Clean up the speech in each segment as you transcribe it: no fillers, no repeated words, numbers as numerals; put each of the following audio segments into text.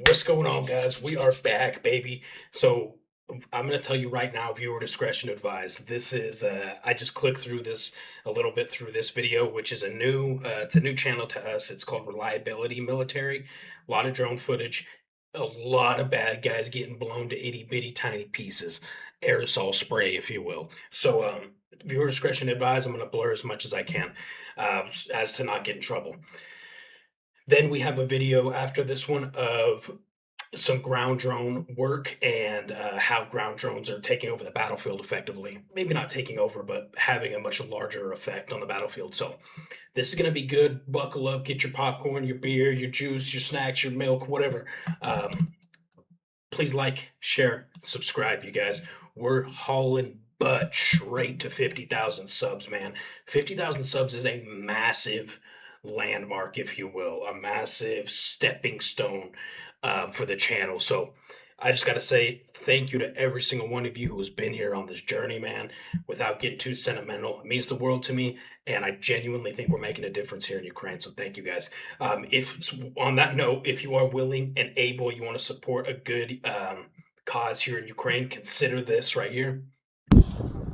What's going on, guys? We are back, baby. So I'm going to tell you right now, viewer discretion advised. This is I just clicked through this a little bit through this video, which is it's a new channel to us. It's called Reliability Military. A lot of drone footage, a lot of bad guys getting blown to itty bitty tiny pieces, aerosol spray, if you will. So viewer discretion advised. I'm going to blur as much as I can, as to not get in trouble. Then we have a video after this one of some ground drone work and how ground drones are taking over the battlefield effectively. Maybe not taking over, but having a much larger effect on the battlefield. So this is going to be good. Buckle up, get your popcorn, your beer, your juice, your snacks, your milk, whatever. Please like, share, subscribe, you guys. We're hauling butt straight to 50,000 subs, man. 50,000 subs is a massive landmark, if you will, a massive stepping stone for the channel. So I just got to say thank you to every single one of you who has been here on this journey, man. Without getting too sentimental, it means the world to me, and I genuinely think we're making a difference here in Ukraine. So thank you, guys. If on that note, if you are willing and able, you want to support a good cause here in Ukraine, consider this right here.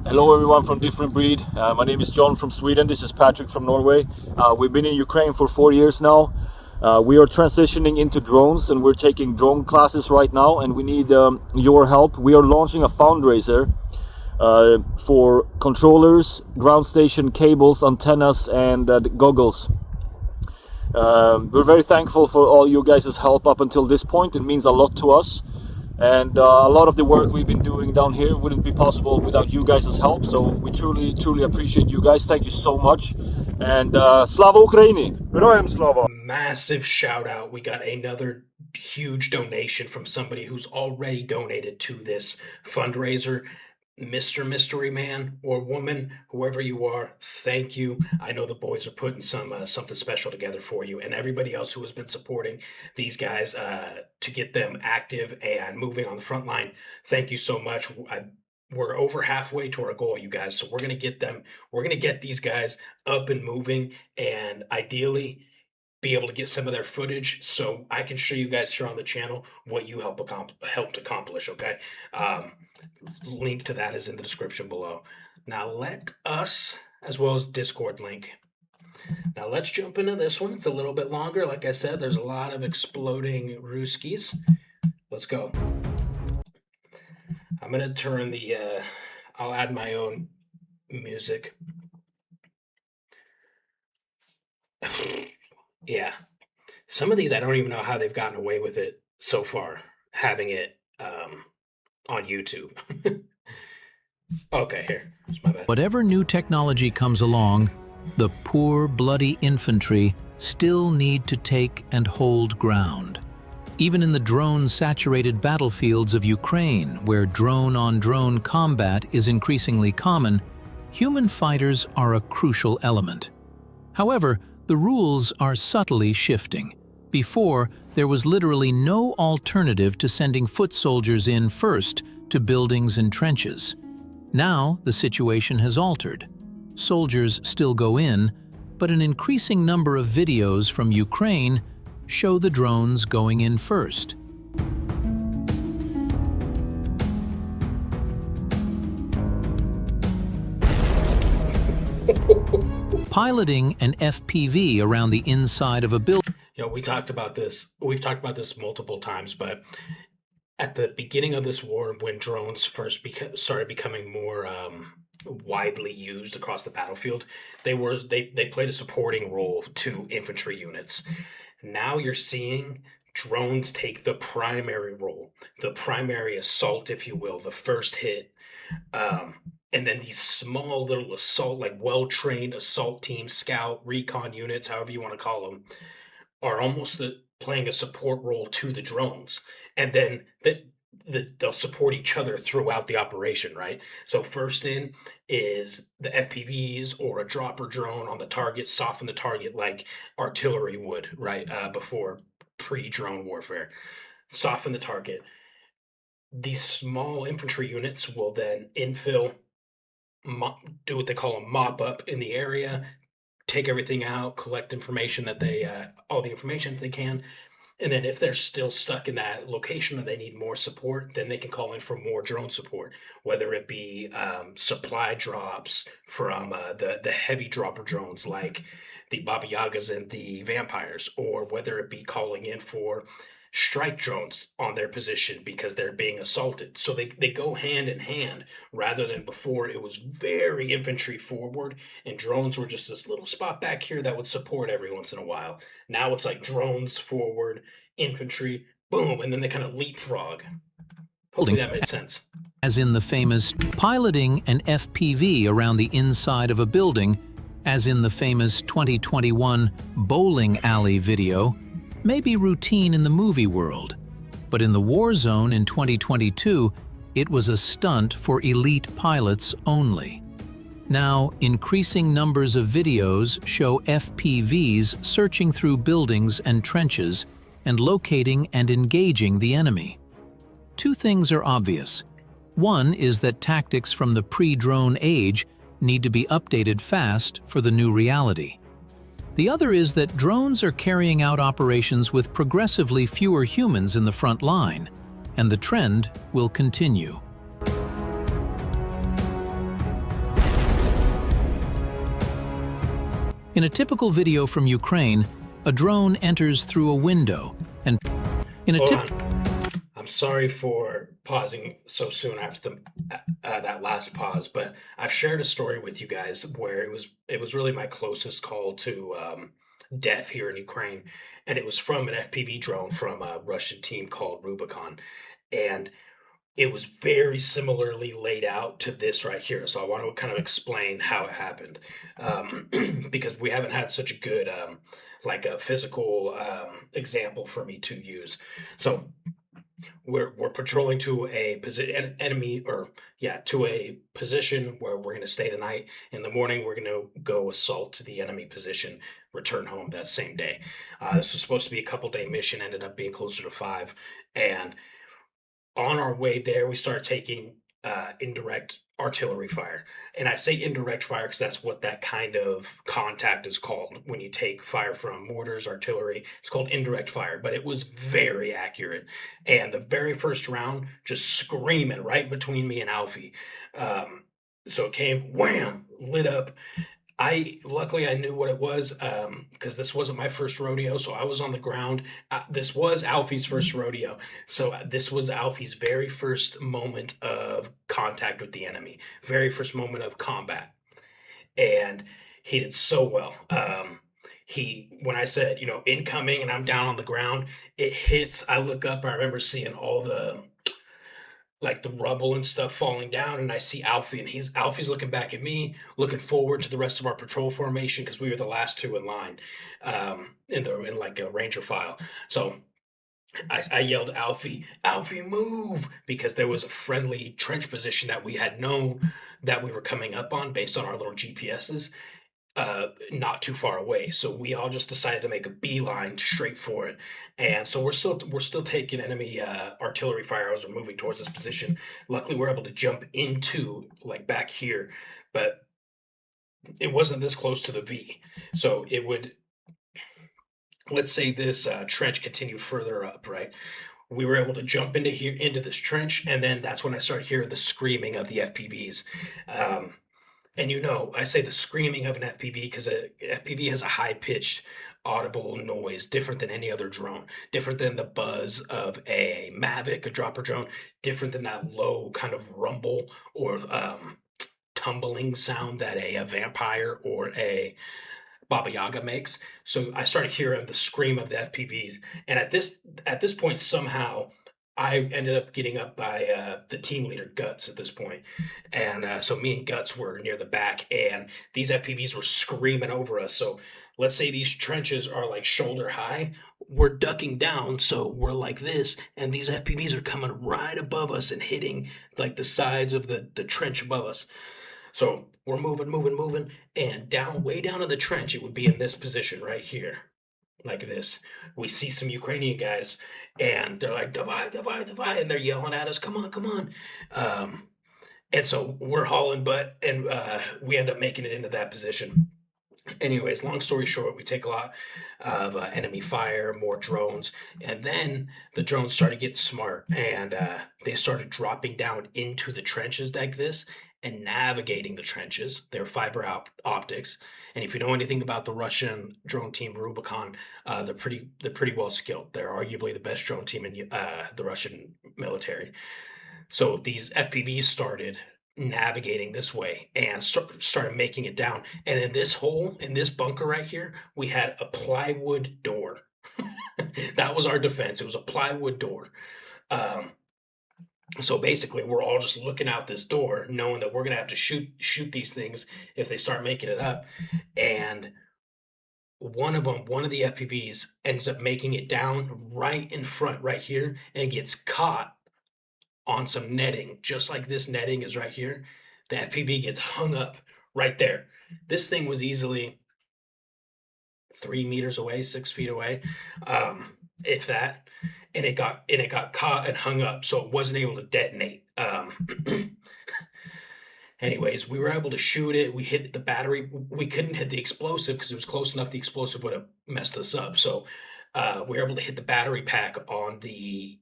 Hello everyone from Different Breed. My name is John from Sweden. This is Patrick from Norway. We've been in Ukraine for 4 years now. We are transitioning into drones and we're taking drone classes right now, and we need your help. We are launching a fundraiser for controllers, ground station cables, antennas and goggles. We're very thankful for all you guys' help up until this point. It means a lot to us. And a lot of the work we've been doing down here wouldn't be possible without you guys' help. So we truly appreciate you guys. Thank you so much. And Slava Ukraini! Героям слава! Massive shout out. We got another huge donation from somebody who's already donated to this fundraiser. Mr. Mystery Man or woman, whoever you are, thank you. I know the boys are putting something special together for you, and everybody else who has been supporting these guys to get them active and moving on the front line. Thank you so much. We're over halfway to our goal, you guys. So we're gonna get these guys up and moving, and ideally be able to get some of their footage so I can show you guys here on the channel what you helped accomplish, okay? Link to that is in the description below. Now let us, as well as Discord link. Now let's jump into this one. It's a little bit longer. Like I said, there's a lot of exploding Ruskies. Let's go. I'm going to turn I'll add my own music. Yeah. Some of these, I don't even know how they've gotten away with it so far, having it on YouTube. Okay, here. My bad. Whatever new technology comes along, the poor, bloody infantry still need to take and hold ground. Even in the drone-saturated battlefields of Ukraine, where drone-on-drone combat is increasingly common, human fighters are a crucial element. However, the rules are subtly shifting. Before, there was literally no alternative to sending foot soldiers in first to buildings and trenches. Now, the situation has altered. Soldiers still go in, but an increasing number of videos from Ukraine show the drones going in first. Piloting an FPV around the inside of a building. You know, we've talked about this multiple times, but at the beginning of this war, when drones first started becoming more widely used across the battlefield, they played a supporting role to infantry units. Now you're seeing drones take the primary role, the primary assault, if you will, the first hit. And then these small little assault, like well-trained assault teams, scout, recon units, however you want to call them, are almost playing a support role to the drones. And then they'll support each other throughout the operation, right? So first in is the FPVs or a dropper drone on the target, soften the target like artillery would, right? Before pre-drone warfare. Soften the target. These small infantry units will then infill, do what they call a mop up in the area, take everything out, collect information all the information that they can, And then if they're still stuck in that location or they need more support, then they can call in for more drone support, whether it be supply drops from the heavy dropper drones like the Baba Yagas and the vampires, or whether it be calling in for strike drones on their position because they're being assaulted. So they go hand in hand rather than before it was very infantry forward and drones were just this little spot back here that would support every once in a while. Now it's like drones forward, infantry, boom, and then they kind of leapfrog. Hopefully that made sense. As in the famous piloting an FPV around the inside of a building, as in the famous 2021 bowling alley video, may be routine in the movie world. But in the war zone in 2022, it was a stunt for elite pilots only. Now, increasing numbers of videos show FPVs searching through buildings and trenches and locating and engaging the enemy. Two things are obvious. One is that tactics from the pre-drone age need to be updated fast for the new reality. The other is that drones are carrying out operations with progressively fewer humans in the front line, and the trend will continue. In a typical video from Ukraine, a drone enters through a window, and in a I'm sorry for pausing so soon after that last pause, but I've shared a story with you guys where it was really my closest call to death here in Ukraine, and it was from an FPV drone from a Russian team called Rubicon, and it was very similarly laid out to this right here. So I want to kind of explain how it happened, because we haven't had such a good like a physical example for me to use. So we're patrolling to a position enemy or yeah to a position where we're going to stay the night. In the morning we're going to go assault the enemy position, return home that same day. This was supposed to be a couple day mission, ended up being closer to 5, and on our way there we start taking indirect artillery fire. And I say indirect fire because that's what that kind of contact is called. When you take fire from mortars, artillery, it's called indirect fire. But it was very accurate. And the very first round, just screaming right between me and Alfie. So it came, wham, lit up. Luckily I knew what it was, because this wasn't my first rodeo, so I was on the ground. This was Alfie's first rodeo, so this was Alfie's very first moment of contact with the enemy, very first moment of combat, and he did so well. When I said, incoming, and I'm down on the ground, it hits. I look up, I remember seeing all the rubble and stuff falling down, and I see Alfie, and Alfie's looking back at me, looking forward to the rest of our patrol formation because we were the last two in line, in like a ranger file. So I yelled, Alfie, move, because there was a friendly trench position that we had known that we were coming up on based on our little GPSs. Not too far away, so we all just decided to make a beeline straight for it, and so we're still taking enemy artillery fire as we're moving towards this position. Luckily, we're able to jump into back here, but it wasn't this close to the V, so it would. Let's say this trench continued further up, right? We were able to jump into this trench, and then that's when I started hearing the screaming of the FPVs. And I say the screaming of an FPV because an FPV has a high-pitched, audible noise, different than any other drone, different than the buzz of a Mavic, a dropper drone, different than that low kind of rumble or tumbling sound that a vampire or a Baba Yaga makes. So I started hearing the scream of the FPVs, and at this point somehow I ended up getting up by the team leader, Guts, at this point. And so me and Guts were near the back, and these FPVs were screaming over us. So let's say these trenches are shoulder high. We're ducking down, so we're like this, and these FPVs are coming right above us and hitting the sides of the trench above us. So we're moving, and way down in the trench, it would be in this position right here. Like this, we see some Ukrainian guys, and they're like, divide, and they're yelling at us, come on. And so we're hauling butt, and we end up making it into that position. Anyways, long story short, we take a lot of enemy fire, more drones, and then the drones started getting smart, and they started dropping down into the trenches like this and navigating the trenches. They're optics, and if you know anything about the Russian drone team Rubicon, they're pretty well skilled. They're arguably the best drone team in the Russian military. So these FPVs started navigating this way and started making it down. And in this hole, in this bunker right here, we had a plywood door. That was our defense. It was a plywood door. Um, so basically, we're all just looking out this door, knowing that we're gonna have to shoot these things if they start making it up. And one of the FPVs ends up making it down right in front, right here, and gets caught on some netting, just like this netting is right here. The FPV gets hung up right there. This thing was easily 3 meters away, 6 feet away, if that, and it got caught and hung up, so it wasn't able to detonate. Anyways, we were able to shoot it. We hit the battery. We couldn't hit the explosive because it was close enough. The explosive would have messed us up. So we were able to hit the battery pack on the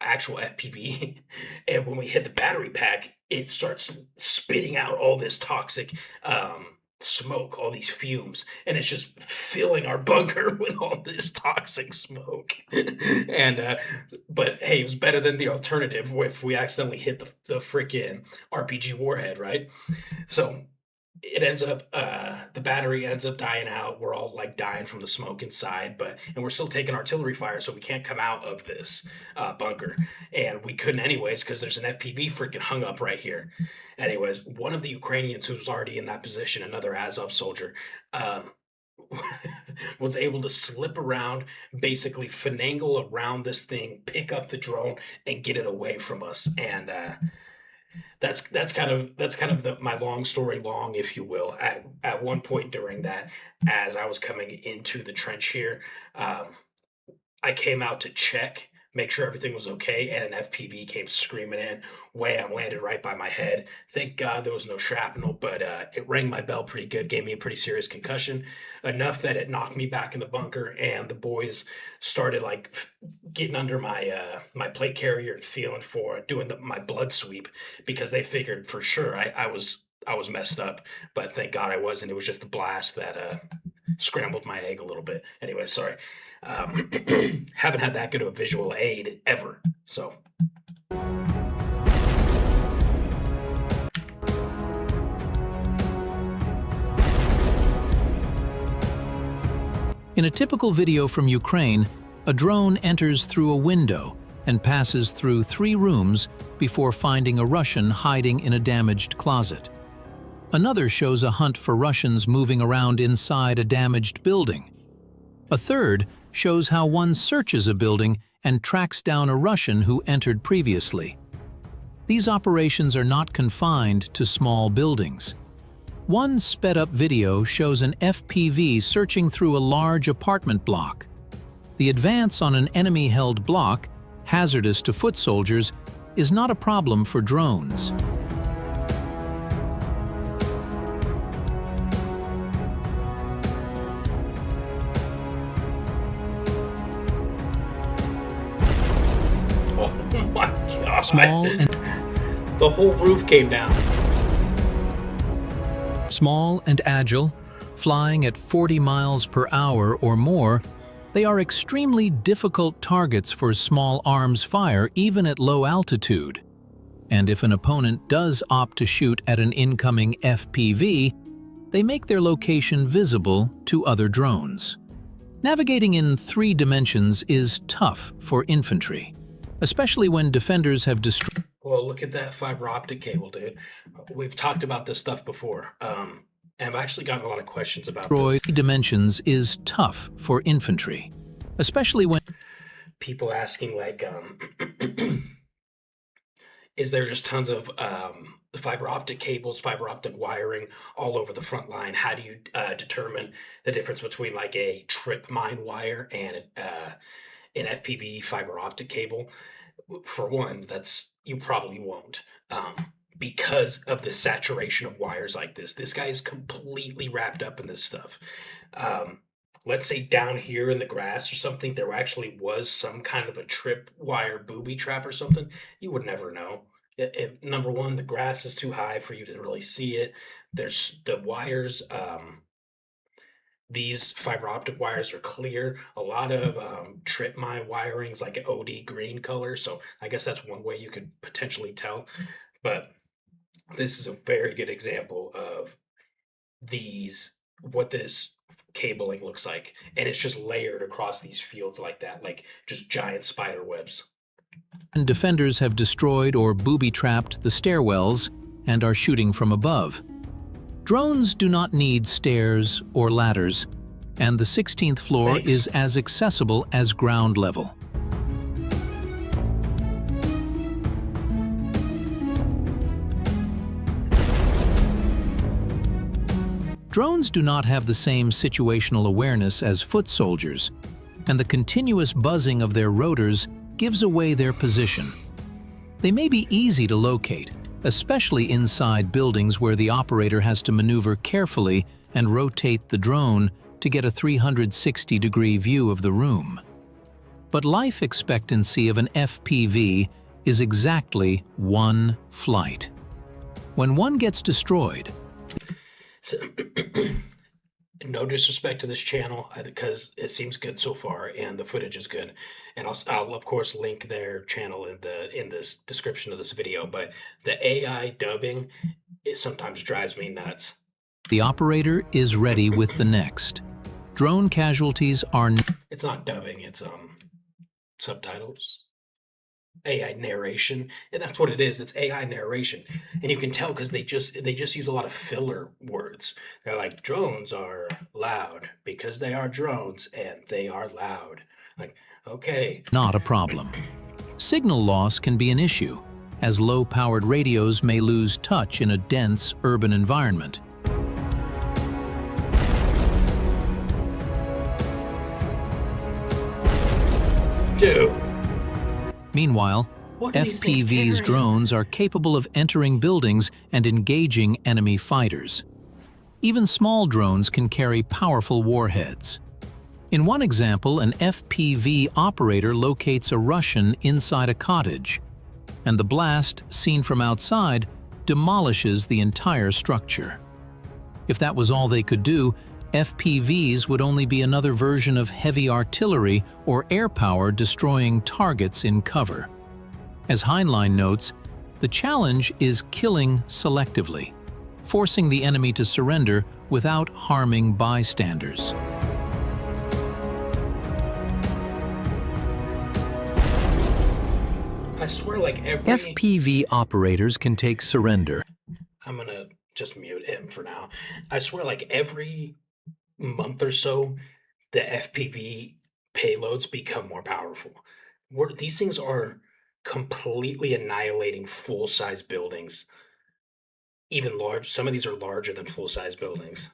actual FPV. And when we hit the battery pack, it starts spitting out all this toxic smoke, all these fumes, and it's just filling our bunker with all this toxic smoke. And but hey, it was better than the alternative if we accidentally hit the freaking RPG warhead, right? So it ends up the battery ends up dying out. We're all like dying from the smoke inside, and we're still taking artillery fire, so we can't come out of this bunker, and we couldn't anyways because there's an FPV freaking hung up right here. Anyways, one of the Ukrainians who was already in that position, another Azov soldier, was able to slip around, basically finagle around this thing, pick up the drone, and get it away from us. And that's kind of my long story long, if you will. At one point during that, as I was coming into the trench here, I came out to check, make sure everything was okay, and an FPV came screaming in. Wham! Landed right by my head. Thank God there was no shrapnel, but it rang my bell pretty good, gave me a pretty serious concussion, enough that it knocked me back in the bunker, and the boys started like getting under my plate carrier and feeling for doing my blood sweep because they figured for sure I was messed up, but thank God I wasn't. It was just the blast that scrambled my egg a little bit. Anyway, sorry. Haven't had that good of a visual aid ever. So. In a typical video from Ukraine, a drone enters through a window and passes through 3 rooms before finding a Russian hiding in a damaged closet. Another shows a hunt for Russians moving around inside a damaged building. A third shows how one searches a building and tracks down a Russian who entered previously. These operations are not confined to small buildings. One sped-up video shows an FPV searching through a large apartment block. The advance on an enemy-held block, hazardous to foot soldiers, is not a problem for drones. Oh my God. Small and The whole roof came down. Small and agile, flying at 40 miles per hour or more, they are extremely difficult targets for small arms fire even at low altitude. And if an opponent does opt to shoot at an incoming FPV, they make their location visible to other drones. Navigating in 3 dimensions is tough for infantry, especially when defenders have destroyed. Well, look at that fiber optic cable, dude. We've talked about this stuff before, and I've actually gotten a lot of questions about this. Dimensions is tough for infantry, especially when People asking like, is there just tons of fiber optic cables, fiber optic wiring all over the front line? How do you determine the difference between like a trip mine wire and an FPV fiber optic cable? For one, you probably won't. because of the saturation of wires like this. This guy is completely wrapped up in this stuff. Let's say down here in the grass or something, there actually was some kind of a trip wire booby trap or something. You would never know. Number one, the grass is too high for you to really see it. There's the wires. These fiber optic wires are clear. A lot of trip mine wiring's like an OD green color, so I guess that's one way you could potentially tell. But this is a very good example of what this cabling looks like, and it's just layered across these fields like that, like just giant spider webs. Defenders have destroyed or booby-trapped the stairwells and are shooting from above. Drones do not need stairs or ladders, and the 16th floor Thanks. is as accessible as ground level. Drones do not have the same situational awareness as foot soldiers, and the continuous buzzing of their rotors gives away their position. They may be easy to locate, especially inside buildings where the operator has to maneuver carefully and rotate the drone to get a 360-degree view of the room. But life expectancy of an FPV is exactly one flight. When one gets destroyed, So, no disrespect to this channel, because it seems good so far and the footage is good, and I'll of course link their channel in this description of this video. But the AI dubbing, it sometimes drives me nuts. the operator is ready with the next. Drone casualties are It's not dubbing, it's subtitles, AI narration, and that's what it is. It's AI narration, and you can tell because they just use a lot of filler words. They're like, drones are loud because they are drones and they are loud. Like, okay, not a problem. Signal loss can be an issue, as low-powered radios may lose touch in a dense urban environment. dude, Meanwhile, what are these things FPV's carrying? drones are capable of entering buildings and engaging enemy fighters. Even small drones can carry powerful warheads. In one example, an FPV operator locates a Russian inside a cottage, and the blast, seen from outside, demolishes the entire structure. If that was all they could do, FPVs would only be another version of heavy artillery or air power destroying targets in cover. As Heinlein notes, the challenge is killing selectively, forcing the enemy to surrender without harming bystanders. I swear, like every FPV operators can take surrender. I'm gonna just mute him for now. I swear, like every month or so, the FPV payloads become more powerful. These things are completely annihilating full-size buildings. Even large. Some of these are larger than full-size buildings.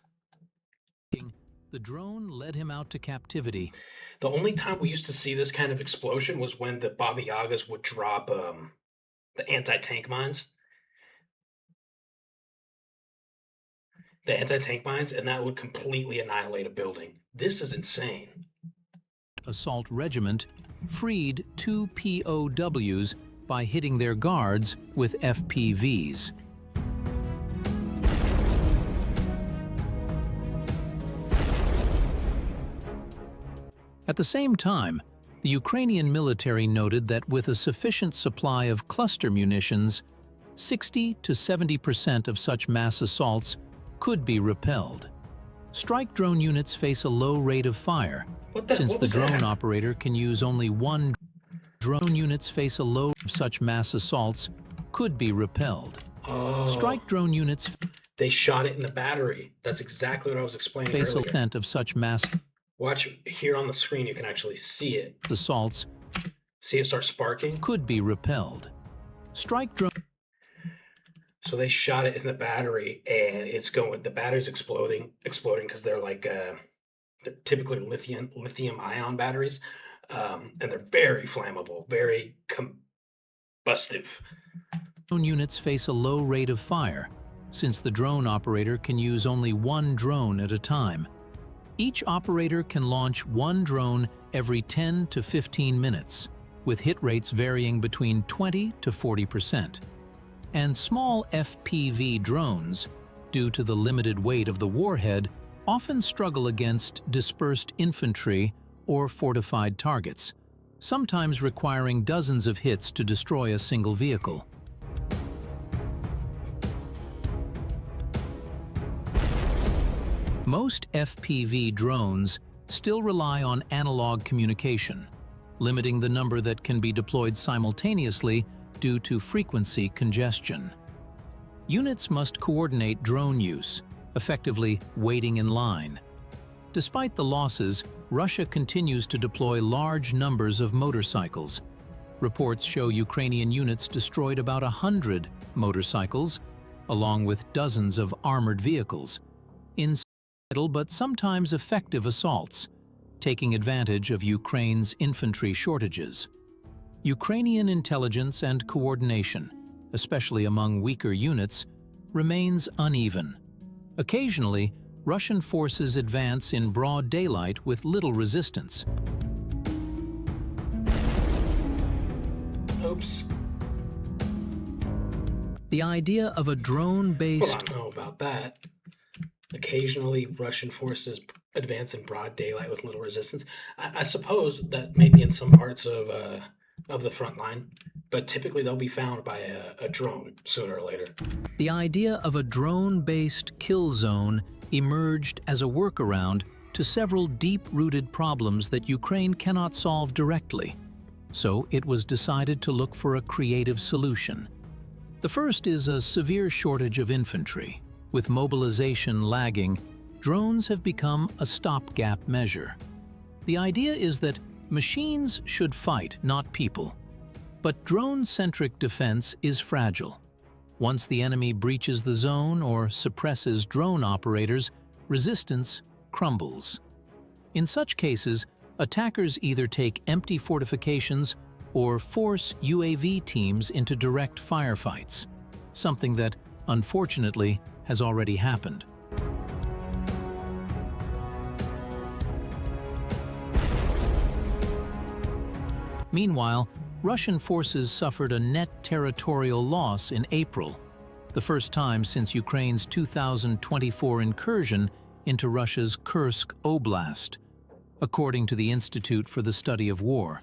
The drone led him out to captivity. The only time we used to see this kind of explosion was when the Baba Yagas would drop the anti-tank mines. The anti-tank mines, and that would completely annihilate a building. This is insane. Assault Regiment freed 2 POWs by hitting their guards with FPVs. At the same time, the Ukrainian military noted that with a sufficient supply of cluster munitions, 60 to 70% of such mass assaults could be repelled. Strike drone units face a low rate of fire, since the drone operator can use only one. Drone units face a low of such mass assaults could be repelled. Oh, Strike drone units they shot it in the battery. That's exactly what I was explaining face a earlier. percent of such mass Watch here on the screen, you can actually see it. assaults See it start sparking? could be repelled. Strike drone So they shot it in the battery, and the battery's exploding because they're like they're typically lithium ion batteries, and they're very flammable, very combustive. Drone units face a low rate of fire, since the drone operator can use only one drone at a time. Each operator can launch one drone every 10 to 15 minutes, with hit rates varying between 20 to 40%. And small FPV drones, due to the limited weight of the warhead, often struggle against dispersed infantry or fortified targets, sometimes requiring dozens of hits to destroy a single vehicle. Most FPV drones still rely on analog communication, limiting the number that can be deployed simultaneously due to frequency congestion. Units must coordinate drone use, effectively waiting in line. Despite the losses, Russia continues to deploy large numbers of motorcycles. Reports show Ukrainian units destroyed about 100 motorcycles, along with dozens of armored vehicles, in subtle but sometimes effective assaults, taking advantage of Ukraine's infantry shortages. Ukrainian intelligence and coordination, especially among weaker units, remains uneven. Occasionally, Russian forces advance in broad daylight with little resistance. Oops. The idea of a drone-based... Well, I don't know about that. Occasionally, Russian forces advance in broad daylight with little resistance. I suppose that maybe in some parts of the front line, but typically they'll be found by a drone sooner or later. The idea of a drone-based kill zone emerged as a workaround to several deep-rooted problems that Ukraine cannot solve directly. So it was decided to look for a creative solution. The first is a severe shortage of infantry. With mobilization lagging, drones have become a stopgap measure. The idea is that machines should fight, not people. But drone-centric defense is fragile. Once the enemy breaches the zone or suppresses drone operators, resistance crumbles. In such cases, attackers either take empty fortifications or force UAV teams into direct firefights, something that, unfortunately, has already happened. Meanwhile, Russian forces suffered a net territorial loss in April, the first time since Ukraine's 2024 incursion into Russia's Kursk Oblast, according to the Institute for the Study of War,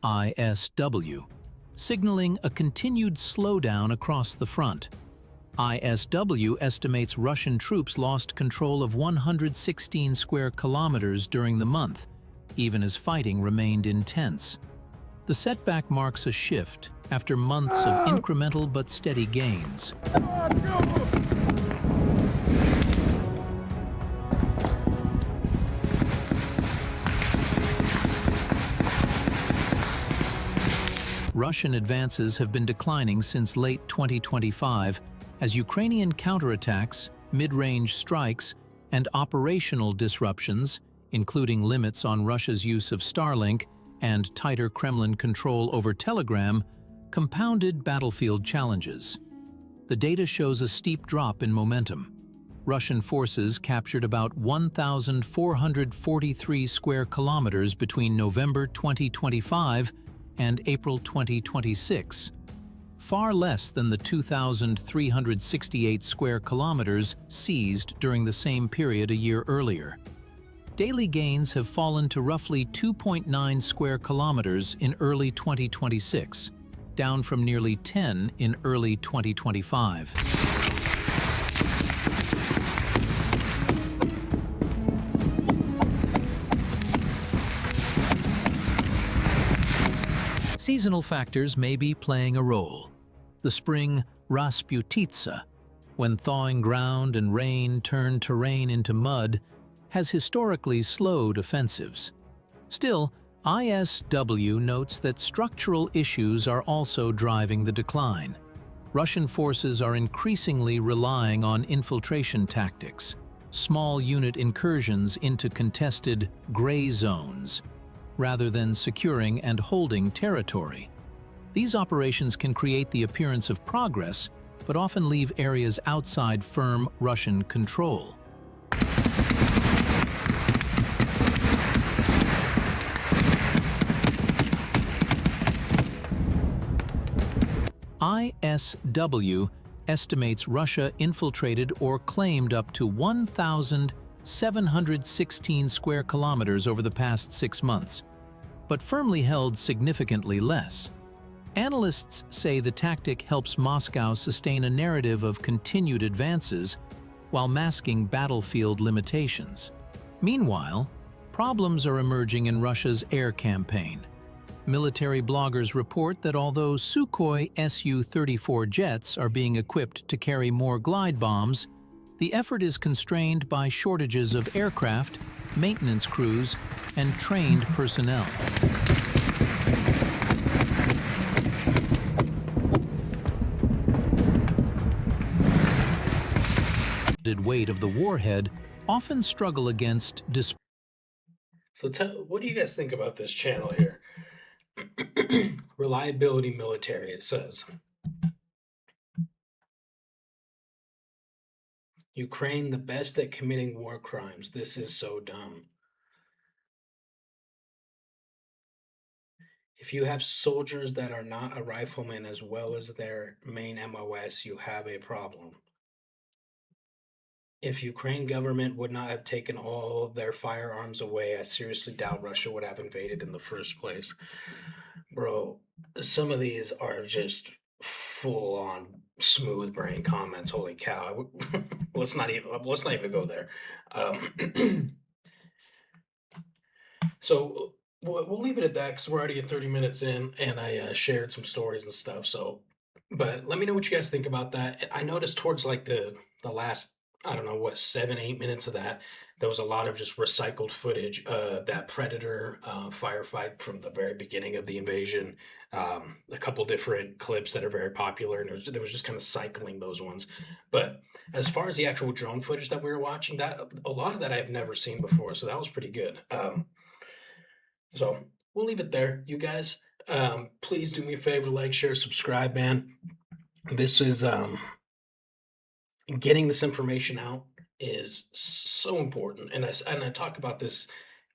ISW, signaling a continued slowdown across the front. ISW estimates Russian troops lost control of 116 square kilometers during the month, even as fighting remained intense. The setback marks a shift after months of incremental but steady gains. Russian advances have been declining since late 2025 as Ukrainian counterattacks, mid-range strikes, and operational disruptions, including limits on Russia's use of Starlink and tighter Kremlin control over Telegram, compounded battlefield challenges. The data shows a steep drop in momentum. Russian forces captured about 1,443 square kilometers between November 2025 and April 2026, far less than the 2,368 square kilometers seized during the same period a year earlier. Daily gains have fallen to roughly 2.9 square kilometers in early 2026, down from nearly 10 in early 2025. Seasonal factors may be playing a role. The spring Rasputitsa, when thawing ground and rain turn terrain into mud, has historically slowed offensives. Still, ISW notes that structural issues are also driving the decline. Russian forces are increasingly relying on infiltration tactics, small unit incursions into contested gray zones, rather than securing and holding territory. These operations can create the appearance of progress, but often leave areas outside firm Russian control. ISW estimates Russia infiltrated or claimed up to 1,716 square kilometers over the past 6 months, but firmly held significantly less. Analysts say the tactic helps Moscow sustain a narrative of continued advances while masking battlefield limitations. Meanwhile, problems are emerging in Russia's air campaign. Military bloggers report that although Sukhoi Su-34 jets are being equipped to carry more glide bombs, the effort is constrained by shortages of aircraft, maintenance crews, and trained personnel. The weight of the warhead often struggle against So what do you guys think about this channel here? Reliability military, it says. Ukraine the best at committing war crimes. This is so dumb. If you have soldiers that are not a rifleman as well as their main MOS, you have a problem. If Ukraine government would not have taken all their firearms away, I seriously doubt Russia would have invaded in the first place. Bro, some of these are just full on smooth brain comments. Holy cow. let's not even go there. So we'll leave it at that because we're already at 30 minutes in, and I shared some stories and stuff. So, but let me know what you guys think about that. I noticed towards like the last, I don't know what, 7-8 minutes of that, there was a lot of just recycled footage. That Predator firefight from the very beginning of the invasion. A couple different clips that are very popular, and there was just kind of cycling those ones. But as far as the actual drone footage that we were watching, that a lot of that I've never seen before, so that was pretty good. So we'll leave it there, you guys. Please do me a favor, like, share, subscribe, man. This is getting this information out is so important, and I talk about this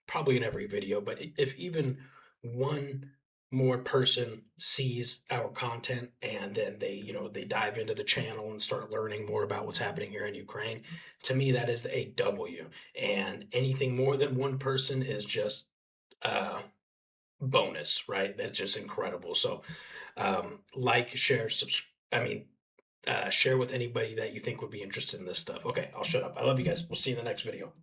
probably in every video. But if even one more person sees our content and then they dive into the channel and start learning more about what's happening here in Ukraine, to me that is a W. And anything more than one person is just bonus, right? That's just incredible. So like, share, share with anybody that you think would be interested in this stuff. Okay, I'll shut up. I love you guys. We'll see you in the next video.